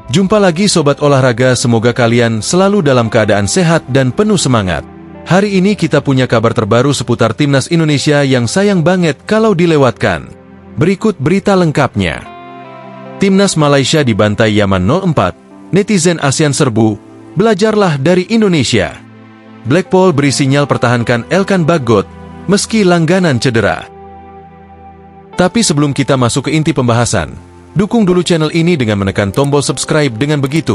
Jumpa lagi Sobat Olahraga, semoga kalian selalu dalam keadaan sehat dan penuh semangat. Hari ini kita punya kabar terbaru seputar Timnas Indonesia yang sayang banget kalau dilewatkan. Berikut berita lengkapnya. Timnas Malaysia dibantai Yaman 0-4, netizen ASEAN serbu, belajarlah dari Indonesia. Blackpool beri sinyal pertahankan Elkan Bagot, meski langganan cedera. Tapi sebelum kita masuk ke inti pembahasan, dukung dulu channel ini dengan menekan tombol subscribe. Dengan begitu,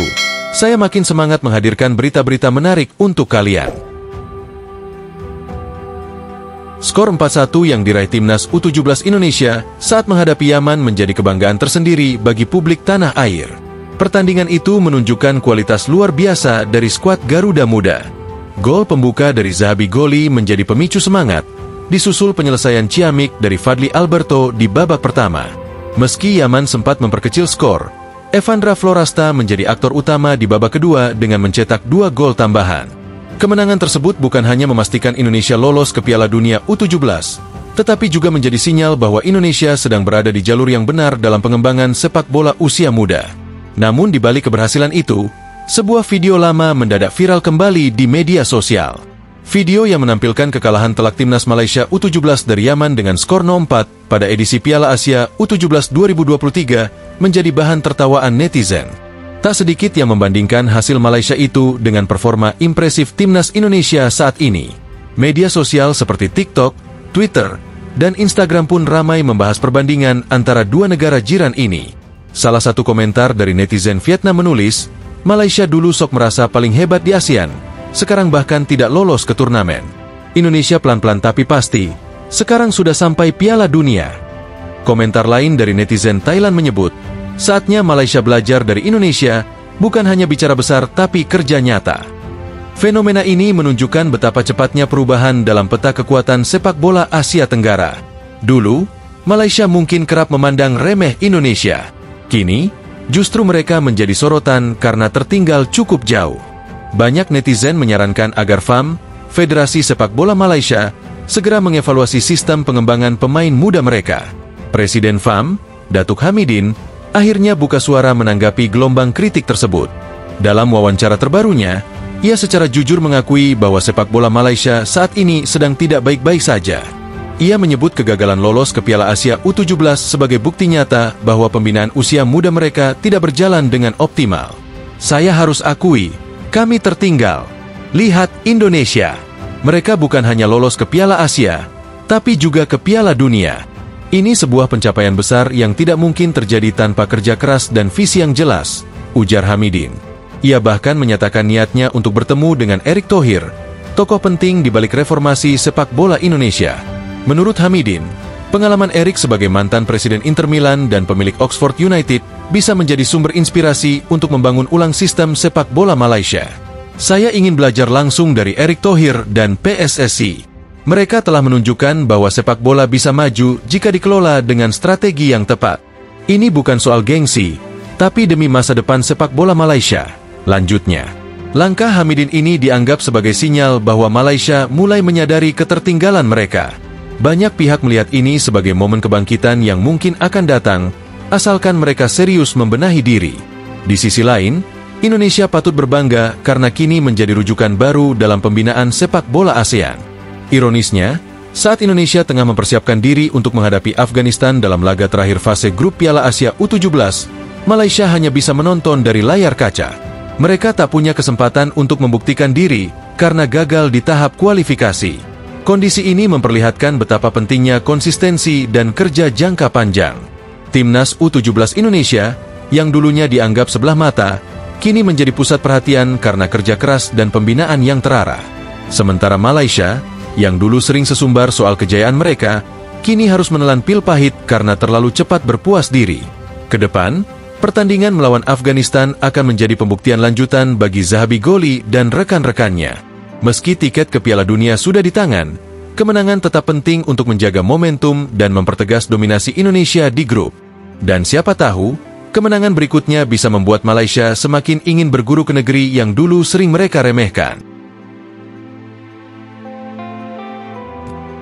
saya makin semangat menghadirkan berita-berita menarik untuk kalian. Skor 4-1 yang diraih Timnas U17 Indonesia saat menghadapi Yaman menjadi kebanggaan tersendiri bagi publik tanah air. Pertandingan itu menunjukkan kualitas luar biasa dari skuad Garuda Muda. Gol pembuka dari Zahabi Goli menjadi pemicu semangat, disusul penyelesaian ciamik dari Fadli Alberto di babak pertama. Meski Yaman sempat memperkecil skor, Evandra Florasta menjadi aktor utama di babak kedua dengan mencetak 2 gol tambahan. Kemenangan tersebut bukan hanya memastikan Indonesia lolos ke Piala Dunia U17, tetapi juga menjadi sinyal bahwa Indonesia sedang berada di jalur yang benar dalam pengembangan sepak bola usia muda. Namun di balik keberhasilan itu, sebuah video lama mendadak viral kembali di media sosial. Video yang menampilkan kekalahan telak Timnas Malaysia U17 dari Yaman dengan skor 0-4 pada edisi Piala Asia U17 2023 menjadi bahan tertawaan netizen. Tak sedikit yang membandingkan hasil Malaysia itu dengan performa impresif Timnas Indonesia saat ini. Media sosial seperti TikTok, Twitter, dan Instagram pun ramai membahas perbandingan antara dua negara jiran ini. Salah satu komentar dari netizen Vietnam menulis, "Malaysia dulu sok merasa paling hebat di ASEAN, sekarang bahkan tidak lolos ke turnamen. Indonesia pelan-pelan tapi pasti, sekarang sudah sampai Piala Dunia." Komentar lain dari netizen Thailand menyebut, saatnya Malaysia belajar dari Indonesia, bukan hanya bicara besar tapi kerja nyata. Fenomena ini menunjukkan betapa cepatnya perubahan dalam peta kekuatan sepak bola Asia Tenggara. Dulu, Malaysia mungkin kerap memandang remeh Indonesia. Kini, justru mereka menjadi sorotan karena tertinggal cukup jauh. Banyak netizen menyarankan agar FAM, Federasi Sepak Bola Malaysia, segera mengevaluasi sistem pengembangan pemain muda mereka. Presiden FAM, Datuk Hamidin, akhirnya buka suara menanggapi gelombang kritik tersebut. Dalam wawancara terbarunya, ia secara jujur mengakui bahwa sepak bola Malaysia saat ini sedang tidak baik-baik saja. Ia menyebut kegagalan lolos ke Piala Asia U17 sebagai bukti nyata bahwa pembinaan usia muda mereka tidak berjalan dengan optimal. "Saya harus akui, kami tertinggal. Lihat Indonesia. Mereka bukan hanya lolos ke Piala Asia, tapi juga ke Piala Dunia. Ini sebuah pencapaian besar yang tidak mungkin terjadi tanpa kerja keras dan visi yang jelas," ujar Hamidin. Ia bahkan menyatakan niatnya untuk bertemu dengan Erick Thohir, tokoh penting di balik reformasi sepak bola Indonesia. Menurut Hamidin, pengalaman Erick sebagai mantan Presiden Inter Milan dan pemilik Oxford United bisa menjadi sumber inspirasi untuk membangun ulang sistem sepak bola Malaysia. "Saya ingin belajar langsung dari Erick Thohir dan PSSI. Mereka telah menunjukkan bahwa sepak bola bisa maju jika dikelola dengan strategi yang tepat. Ini bukan soal gengsi, tapi demi masa depan sepak bola Malaysia," lanjutnya. Langkah Hamidin ini dianggap sebagai sinyal bahwa Malaysia mulai menyadari ketertinggalan mereka. Banyak pihak melihat ini sebagai momen kebangkitan yang mungkin akan datang, asalkan mereka serius membenahi diri. Di sisi lain, Indonesia patut berbangga karena kini menjadi rujukan baru dalam pembinaan sepak bola ASEAN. Ironisnya, saat Indonesia tengah mempersiapkan diri untuk menghadapi Afghanistan dalam laga terakhir fase grup Piala Asia U17, Malaysia hanya bisa menonton dari layar kaca. Mereka tak punya kesempatan untuk membuktikan diri karena gagal di tahap kualifikasi. Kondisi ini memperlihatkan betapa pentingnya konsistensi dan kerja jangka panjang. Timnas U17 Indonesia, yang dulunya dianggap sebelah mata, kini menjadi pusat perhatian karena kerja keras dan pembinaan yang terarah. Sementara Malaysia, yang dulu sering sesumbar soal kejayaan mereka, kini harus menelan pil pahit karena terlalu cepat berpuas diri. Kedepan, pertandingan melawan Afghanistan akan menjadi pembuktian lanjutan bagi Zahabi Goli dan rekan-rekannya. Meski tiket ke Piala Dunia sudah di tangan, kemenangan tetap penting untuk menjaga momentum dan mempertegas dominasi Indonesia di grup. Dan siapa tahu, kemenangan berikutnya bisa membuat Malaysia semakin ingin berguru ke negeri yang dulu sering mereka remehkan.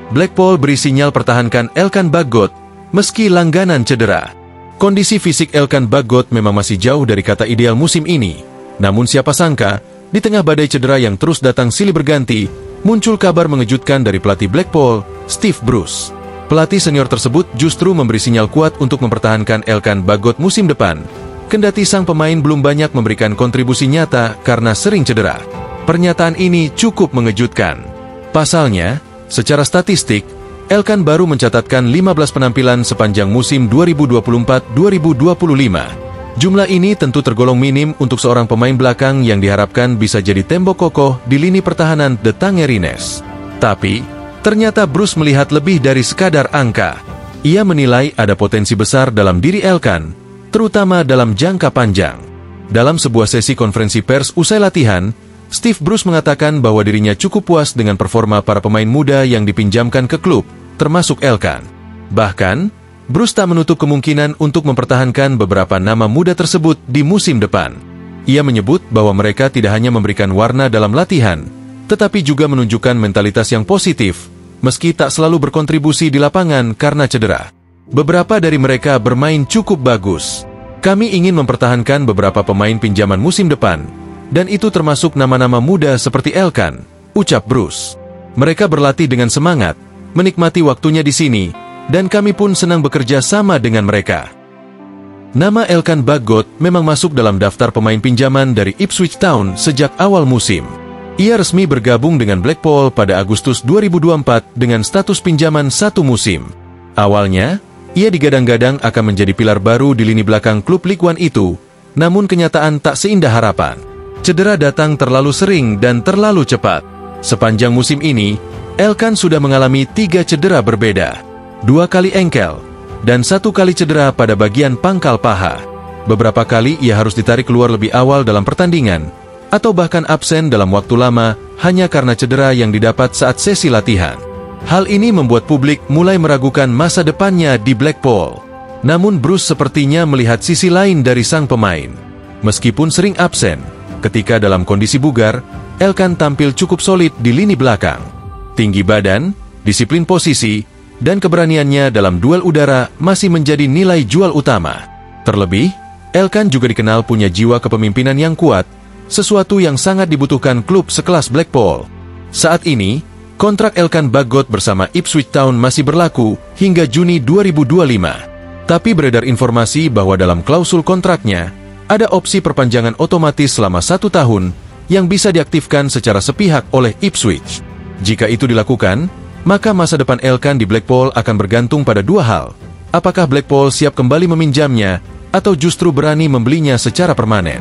Blackpool beri sinyal pertahankan Elkan Bagot, meski langganan cedera. Kondisi fisik Elkan Bagot memang masih jauh dari kata ideal musim ini. Namun siapa sangka, di tengah badai cedera yang terus datang silih berganti, muncul kabar mengejutkan dari pelatih Blackpool, Steve Bruce. Pelatih senior tersebut justru memberi sinyal kuat untuk mempertahankan Elkan Bagot musim depan, kendati sang pemain belum banyak memberikan kontribusi nyata karena sering cedera. Pernyataan ini cukup mengejutkan. Pasalnya, secara statistik, Elkan baru mencatatkan 15 penampilan sepanjang musim 2024-2025. Jumlah ini tentu tergolong minim untuk seorang pemain belakang yang diharapkan bisa jadi tembok kokoh di lini pertahanan The Tangerines. Tapi, ternyata Bruce melihat lebih dari sekadar angka. Ia menilai ada potensi besar dalam diri Elkan, terutama dalam jangka panjang. Dalam sebuah sesi konferensi pers usai latihan, Steve Bruce mengatakan bahwa dirinya cukup puas dengan performa para pemain muda yang dipinjamkan ke klub, termasuk Elkan. Bahkan, Bruce tak menutup kemungkinan untuk mempertahankan beberapa nama muda tersebut di musim depan. Ia menyebut bahwa mereka tidak hanya memberikan warna dalam latihan, tetapi juga menunjukkan mentalitas yang positif, meski tak selalu berkontribusi di lapangan karena cedera. Beberapa dari mereka bermain cukup bagus. Kami ingin mempertahankan beberapa pemain pinjaman musim depan, dan itu termasuk nama-nama muda seperti Elkan, ucap Bruce. Mereka berlatih dengan semangat, menikmati waktunya di sini, dan kami pun senang bekerja sama dengan mereka. Nama Elkan Bagot memang masuk dalam daftar pemain pinjaman dari Ipswich Town sejak awal musim. Ia resmi bergabung dengan Blackpool pada Agustus 2024 dengan status pinjaman satu musim. Awalnya, ia digadang-gadang akan menjadi pilar baru di lini belakang klub Ligue 1 itu, namun kenyataan tak seindah harapan. Cedera datang terlalu sering dan terlalu cepat. Sepanjang musim ini, Elkan sudah mengalami 3 cedera berbeda. 2 kali engkel, dan 1 kali cedera pada bagian pangkal paha. Beberapa kali ia harus ditarik keluar lebih awal dalam pertandingan, atau bahkan absen dalam waktu lama hanya karena cedera yang didapat saat sesi latihan. Hal ini membuat publik mulai meragukan masa depannya di Blackpool. Namun Bruce sepertinya melihat sisi lain dari sang pemain. Meskipun sering absen, ketika dalam kondisi bugar, Elkan tampil cukup solid di lini belakang. Tinggi badan, disiplin posisi, dan keberaniannya dalam duel udara masih menjadi nilai jual utama. Terlebih, Elkan juga dikenal punya jiwa kepemimpinan yang kuat, sesuatu yang sangat dibutuhkan klub sekelas Blackpool. Saat ini, kontrak Elkan Bagot bersama Ipswich Town masih berlaku hingga Juni 2025. Tapi beredar informasi bahwa dalam klausul kontraknya, ada opsi perpanjangan otomatis selama 1 tahun yang bisa diaktifkan secara sepihak oleh Ipswich. Jika itu dilakukan, maka masa depan Elkan di Blackpool akan bergantung pada 2 hal. Apakah Blackpool siap kembali meminjamnya, atau justru berani membelinya secara permanen?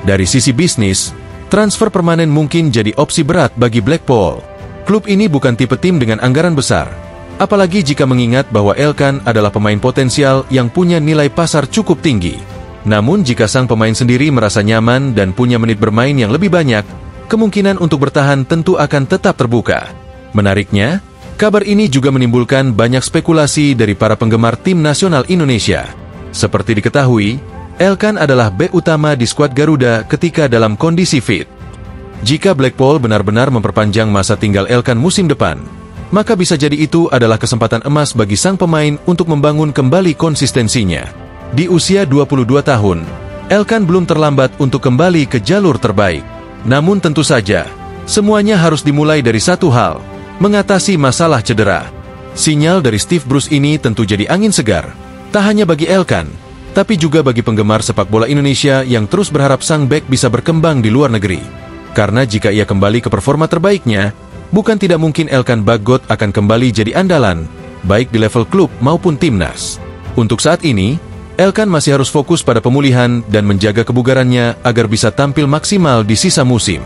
Dari sisi bisnis, transfer permanen mungkin jadi opsi berat bagi Blackpool. Klub ini bukan tipe tim dengan anggaran besar, apalagi jika mengingat bahwa Elkan adalah pemain potensial yang punya nilai pasar cukup tinggi. Namun jika sang pemain sendiri merasa nyaman dan punya menit bermain yang lebih banyak, kemungkinan untuk bertahan tentu akan tetap terbuka. Menariknya, kabar ini juga menimbulkan banyak spekulasi dari para penggemar tim nasional Indonesia. Seperti diketahui, Elkan adalah bek utama di skuad Garuda ketika dalam kondisi fit. Jika Blackpool benar-benar memperpanjang masa tinggal Elkan musim depan, maka bisa jadi itu adalah kesempatan emas bagi sang pemain untuk membangun kembali konsistensinya. Di usia 22 tahun, Elkan belum terlambat untuk kembali ke jalur terbaik. Namun tentu saja, semuanya harus dimulai dari satu hal, mengatasi masalah cedera. Sinyal dari Steve Bruce ini tentu jadi angin segar, tak hanya bagi Elkan, tapi juga bagi penggemar sepak bola Indonesia yang terus berharap sang bek bisa berkembang di luar negeri. Karena jika ia kembali ke performa terbaiknya, bukan tidak mungkin Elkan Bagot akan kembali jadi andalan, baik di level klub maupun timnas. Untuk saat ini, Elkan masih harus fokus pada pemulihan dan menjaga kebugarannya agar bisa tampil maksimal di sisa musim.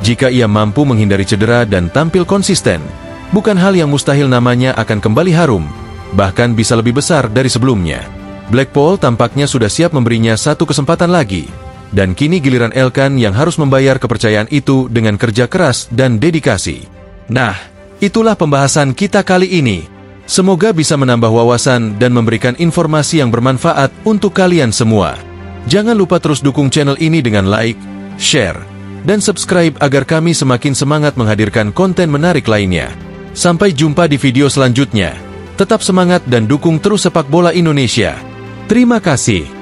Jika ia mampu menghindari cedera dan tampil konsisten, bukan hal yang mustahil namanya akan kembali harum, bahkan bisa lebih besar dari sebelumnya. Blackpool tampaknya sudah siap memberinya 1 kesempatan lagi, dan kini giliran Elkan yang harus membayar kepercayaan itu dengan kerja keras dan dedikasi. Nah, itulah pembahasan kita kali ini. Semoga bisa menambah wawasan dan memberikan informasi yang bermanfaat untuk kalian semua. Jangan lupa terus dukung channel ini dengan like, share, dan subscribe agar kami semakin semangat menghadirkan konten menarik lainnya. Sampai jumpa di video selanjutnya. Tetap semangat dan dukung terus sepak bola Indonesia. Terima kasih.